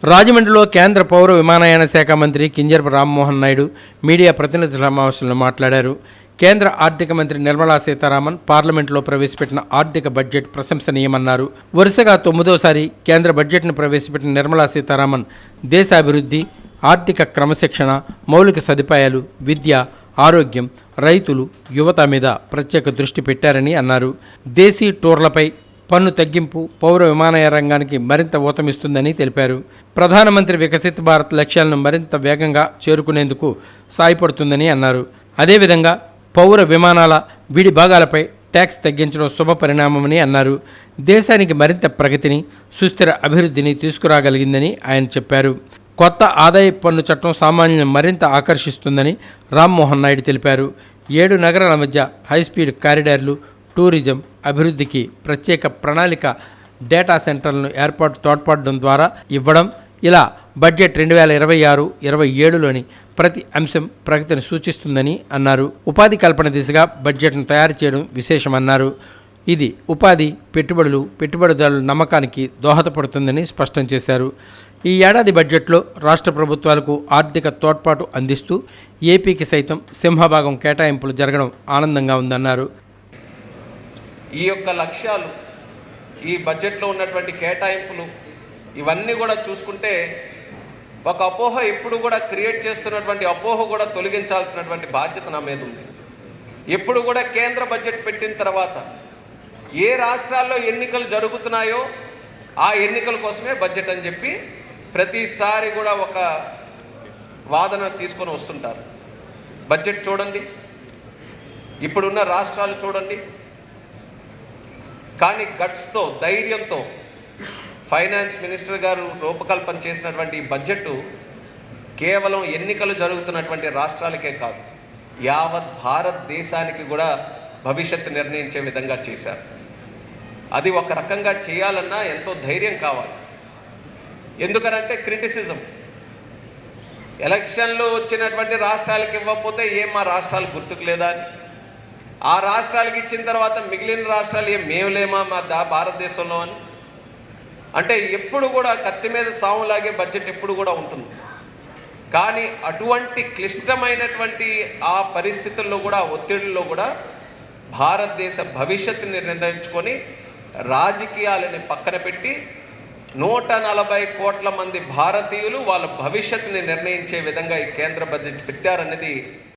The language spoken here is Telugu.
రాజమండ్రిలో కేంద్ర పౌర విమానయాన శాఖ మంత్రి కింజరపు రామ్మోహన్ నాయుడు మీడియా ప్రతినిధుల సమావేశంలో మాట్లాడారు. కేంద్ర ఆర్థిక మంత్రి నిర్మలా సీతారామన్ పార్లమెంట్లో ప్రవేశపెట్టిన ఆర్థిక బడ్జెట్ ప్రశంసనీయమన్నారు. వరుసగా 9వ కేంద్ర బడ్జెట్ను ప్రవేశపెట్టిన నిర్మలా సీతారామన్ దేశాభివృద్ధి, ఆర్థిక క్రమశిక్షణ, మౌలిక సదుపాయాలు, విద్య, ఆరోగ్యం, రైతులు, యువత మీద ప్రత్యేక దృష్టి పెట్టారని అన్నారు. దేశీ టూర్లపై పన్ను తగ్గింపు పౌర విమానయాన రంగానికి మరింత ఊతమిస్తుందని తెలిపారు. ప్రధానమంత్రి వికసిత్ భారత్ లక్ష్యాలను మరింత వేగంగా చేరుకునేందుకు సాయపడుతుందని అన్నారు. అదేవిధంగా పౌర విమానాల విడి భాగాలపై ట్యాక్స్ తగ్గించడం శుభ పరిణామమని అన్నారు. దేశానికి మరింత ప్రగతిని, సుస్థిర అభివృద్ధిని తీసుకురాగలిగిందని ఆయన చెప్పారు. కొత్త ఆదాయ పన్ను చట్టం సామాన్యులను మరింత ఆకర్షిస్తుందని రామ్మోహన్ నాయుడు తెలిపారు. 7 నగరాల మధ్య హైస్పీడ్ కారిడార్లు, టూరిజం అభివృద్ధికి ప్రత్యేక ప్రణాళిక, డేటా సెంటర్లను తోడ్పడడం ద్వారా ఇవ్వడం, ఇలా బడ్జెట్ 2026-27లోని ప్రతి అంశం ప్రగతిని సూచిస్తుందని అన్నారు. ఉపాధి కల్పన దిశగా బడ్జెట్ను తయారు చేయడం విశేషమన్నారు. ఇది ఉపాధి, పెట్టుబడిదారుల నమ్మకానికి దోహదపడుతుందని స్పష్టం చేశారు. ఈ ఏడాది బడ్జెట్లో రాష్ట్ర ప్రభుత్వాలకు ఆర్థిక తోడ్పాటు అందిస్తూ ఏపీకి సైతం సింహభాగం కేటాయింపులు జరగడం ఆనందంగా ఉందన్నారు. ఈ యొక్క లక్ష్యాలు, ఈ బడ్జెట్లో ఉన్నటువంటి కేటాయింపులు ఇవన్నీ కూడా చూసుకుంటే ఒక అపోహ ఎప్పుడు కూడా క్రియేట్ చేస్తున్నటువంటి అపోహ కూడా తొలగించాల్సినటువంటి బాధ్యత నా మీద ఉంది. ఎప్పుడు కూడా కేంద్ర బడ్జెట్ పెట్టిన తర్వాత ఏ రాష్ట్రాల్లో ఎన్నికలు జరుగుతున్నాయో ఆ ఎన్నికల కోసమే బడ్జెట్ అని చెప్పి ప్రతిసారి కూడా ఒక వాదన తీసుకొని వస్తుంటారు. బడ్జెట్ చూడండి, ఇప్పుడున్న రాష్ట్రాలు చూడండి, కానీ గట్స్తో, ధైర్యంతో ఫైనాన్స్ మినిస్టర్ గారు రూపకల్పన చేసినటువంటి ఈ బడ్జెట్ కేవలం ఎన్నికలు జరుగుతున్నటువంటి రాష్ట్రాలకే కాదు, యావత్ భారతదేశానికి కూడా భవిష్యత్తు నిర్ణయించే విధంగా చేశారు. అది ఒక రకంగా చేయాలన్నా ఎంతో ధైర్యం కావాలి. ఎందుకనంటే క్రిటిసిజం, ఎలక్షన్లు వచ్చినటువంటి రాష్ట్రాలకు ఇవ్వకపోతే మా రాష్ట్రాలు గుర్తుకు లేదా అని, ఆ రాష్ట్రాలకు ఇచ్చిన తర్వాత మిగిలిన రాష్ట్రాలు మేము లేమా భారతదేశంలో అని, అంటే ఎప్పుడు కూడా కత్తి మీద సాములాగే బడ్జెట్ ఎప్పుడు కూడా ఉంటుంది. కానీ అటువంటి క్లిష్టమైనటువంటి ఆ పరిస్థితుల్లో కూడా, ఒత్తిడిలో కూడా భారతదేశ భవిష్యత్తుని నిర్ణయించుకొని రాజకీయాలని పక్కన పెట్టి 140 కోట్ల మంది భారతీయులు వాళ్ళ భవిష్యత్తుని నిర్ణయించే విధంగా ఈ కేంద్ర బడ్జెట్ పెట్టారన్నది